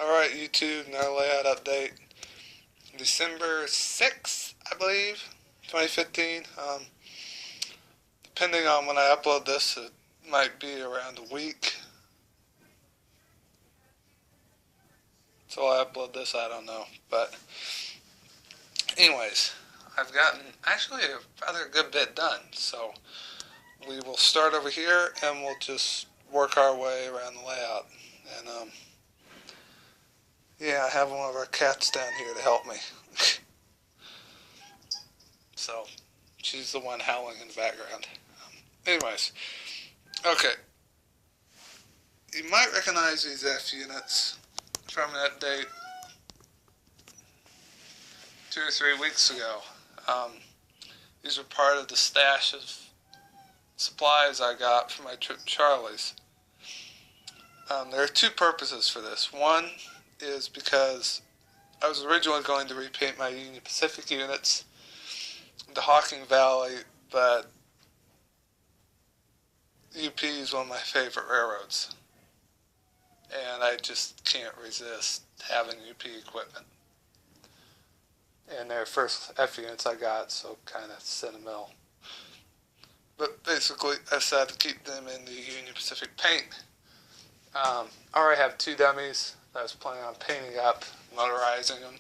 Alright, YouTube, another layout update. December 6th, I believe, 2015. Depending on when I upload this, it might be around a week. Until I upload this, I don't know. But, anyways, I've gotten actually a rather good bit done. So, we will start over here and we'll just work our way around the layout. And, yeah, I have one of our cats down here to help me. So, she's the one howling in the background. Anyways, okay. You might recognize these F units from an update 2 or 3 weeks ago. These are part of the stash of supplies I got for my trip to Charlie's. There are two purposes for this. One is because I was originally going to repaint my Union Pacific units into Hocking Valley, but UP is one of my favorite railroads, and I just can't resist having UP equipment. And they're first F units I got, so kind of sentimental. But basically, I decided to keep them in the Union Pacific paint. I already have 2 dummies that I was planning on painting up, motorizing them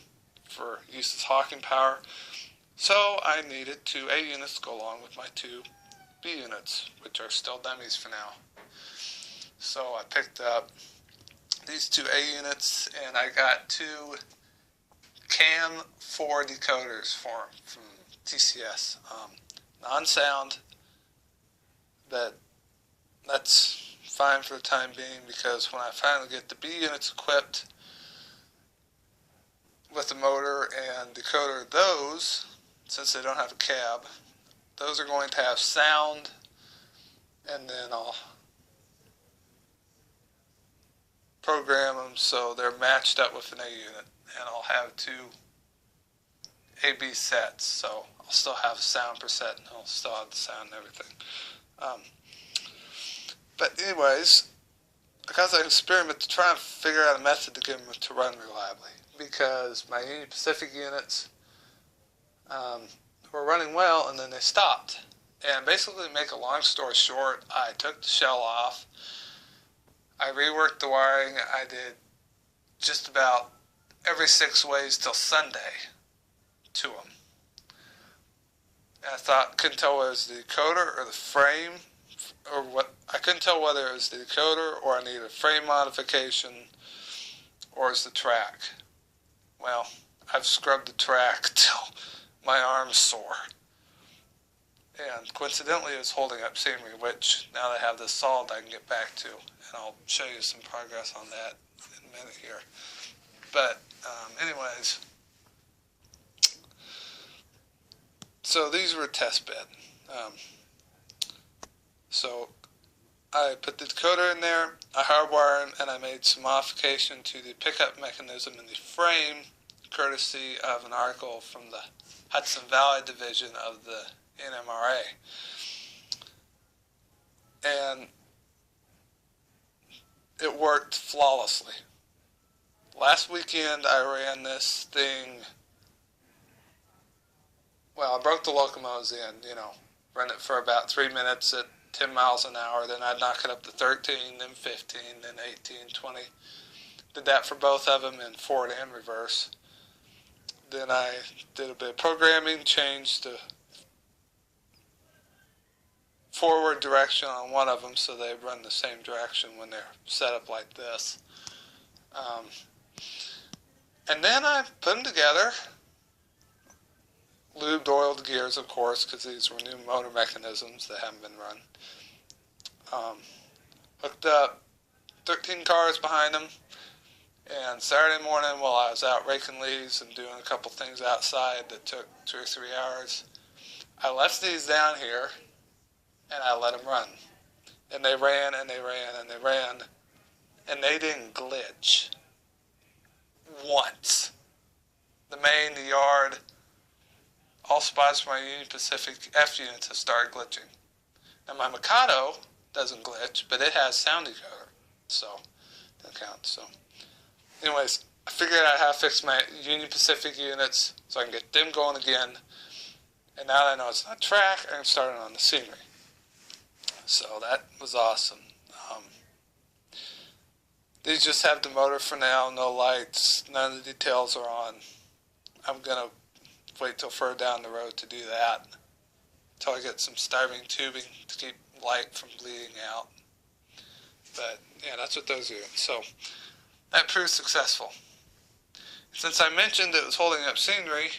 for use as hawking power. So I needed 2 A units to go along with my 2 B units, which are still dummies for now. So I picked up these 2 A units, and I got 2 CAM 4 decoders for them from TCS. Non-sound, but that's fine for the time being, because when I finally get the B units equipped with the motor and decoder, those, since they don't have a cab, those are going to have sound, and then I'll program them so they're matched up with an A unit, and I'll have 2 AB sets, so I'll still have sound per set, and I'll still have the sound and everything. But anyways, because I experiment to try and figure out a method to get them to run reliably, because my Union Pacific units were running well, and then they stopped. And basically, to make a long story short, I took the shell off, I reworked the wiring, I did just about every 6 ways till Sunday to them. And I couldn't tell whether it was the decoder or the frame, or what. I couldn't tell whether it was the decoder or I needed a frame modification, or it's the track. Well, I've scrubbed the track till my arm's sore. And coincidentally, it was holding up scenery, which now that I have this solved, I can get back to. And I'll show you some progress on that in a minute here. But, anyways, so these were a test bed. So I put the decoder in there, I hardwired them, and I made some modification to the pickup mechanism in the frame, courtesy of an article from the Hudson Valley Division of the NMRA. And it worked flawlessly. Last weekend I ran this thing, well, I broke the locomotives in, run it for about 3 minutes at 10 miles an hour, then I'd knock it up to 13, then 15, then 18, 20. Did that for both of them in forward and reverse. Then I did a bit of programming, changed the forward direction on one of them so they run the same direction when they're set up like this. And then I put them together, lubed, oiled gears, of course, because these were new motor mechanisms that haven't been run. Hooked up 13 cars behind them, and Saturday morning while I was out raking leaves and doing a couple things outside that took 2 or 3 hours, I left these down here and I let them run. And they ran and they ran and they ran, and they didn't glitch once. The main, the yard, all spots where my Union Pacific F units have started glitching. Now my Mikado doesn't glitch, but it has sound decoder, so it doesn't count. So anyways, I figured out how to fix my Union Pacific units so I can get them going again. And now that I know it's not track, I can start on the scenery. So that was awesome. These just have the motor for now, no lights, none of the details are on. I'm going to wait till further down the road to do that, until I get some styrene tubing to keep light from bleeding out. But yeah, that's what those are doing. So that proved successful. Since I mentioned it was holding up scenery,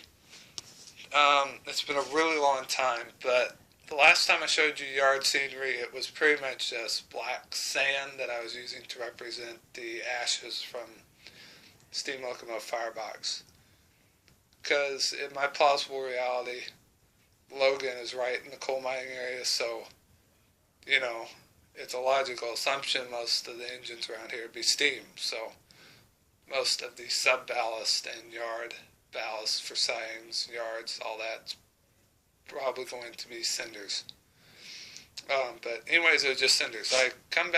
it's been a really long time, but the last time I showed you yard scenery, it was pretty much just black sand that I was using to represent the ashes from steam locomotive firebox. Because in my plausible reality, Logan is right in the coal mining area, so, you know, it's a logical assumption most of the engines around here would be steam. So most of the sub-ballast and yard ballast for sidings, yards, all that's probably going to be cinders. But anyways, it was just cinders. I came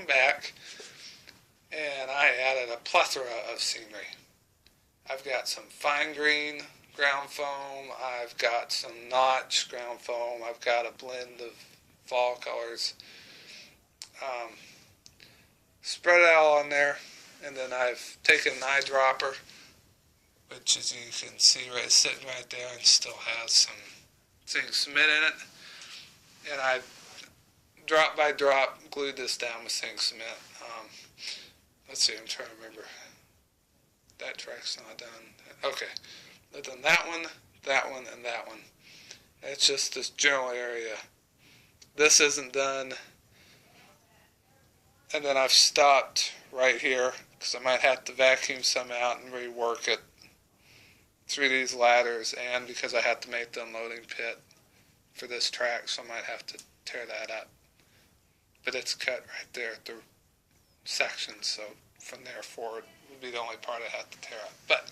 back and I added a plethora of scenery. I've got some fine green ground foam. I've got some notch ground foam. I've got a blend of fall colors. Spread it all on there, and then I've taken an eyedropper, which, as you can see, sitting right there, and still has some zinc cement in it. And I, drop by drop, glued this down with zinc cement. Let's see, I'm trying to remember. That track's not done. Okay, I've done that one, and that one. It's just this general area. This isn't done. And then I've stopped right here because I might have to vacuum some out and rework it through these ladders, and because I have to make the unloading pit for this track, so I might have to tear that up. But it's cut right there at the section, so from there forward would be the only part I have to tear up. But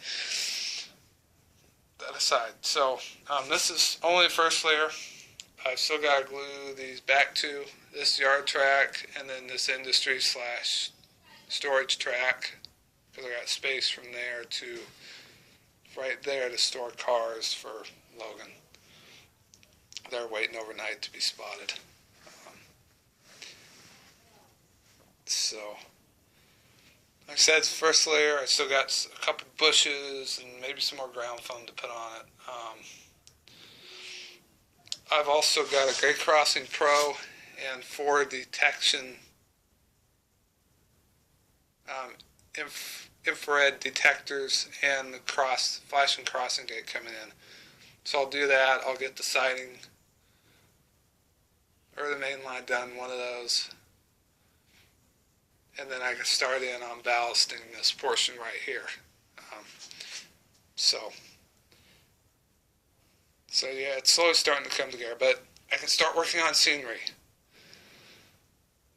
that aside, so this is only the first layer. I've still got to glue these back to this yard track and then this industry / storage track, because I got space from there to right there to store cars for Logan. They're waiting overnight to be spotted. So, like I said, it's the first layer. I still got a couple bushes and maybe some more ground foam to put on it. I've also got a Grade Crossing Pro and 4 detection infrared detectors and the flash and crossing gate coming in. So I'll do that. I'll get the siding or the main line done, one of those. And then I can start in on ballasting this portion right here. So yeah, it's slowly starting to come together, but I can start working on scenery.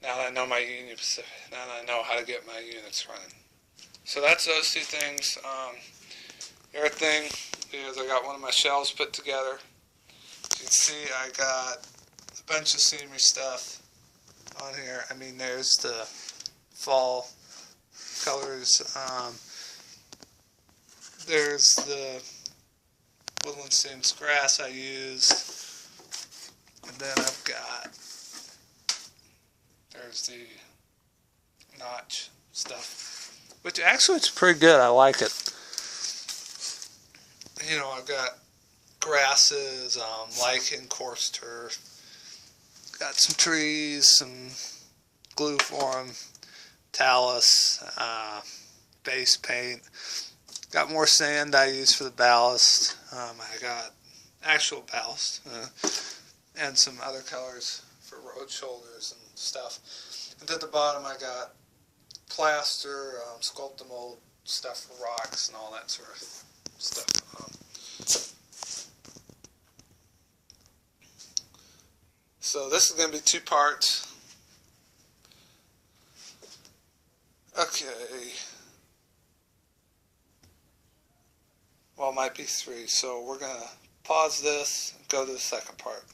Now that I know my Union Pacific, now that I know how to get my units running. So that's those two things. The other thing is I got one of my shelves put together. As you can see, I got a bunch of scenery stuff on here. I mean, there's the fall colors. There's the woodland stems grass I use. And then I've got, there's the notch stuff, which actually it's pretty good. I like it. You know, I've got grasses, lichen, coarse turf, got some trees, some glue for them, talus, base paint, got more sand I use for the ballast. I got actual ballast and some other colors for road shoulders and stuff. And at the bottom I got plaster, Sculptamold stuff for rocks and all that sort of stuff. So this is going to be 2 parts. Okay. Well, it might be 3. So we're going to pause this and go to the second part.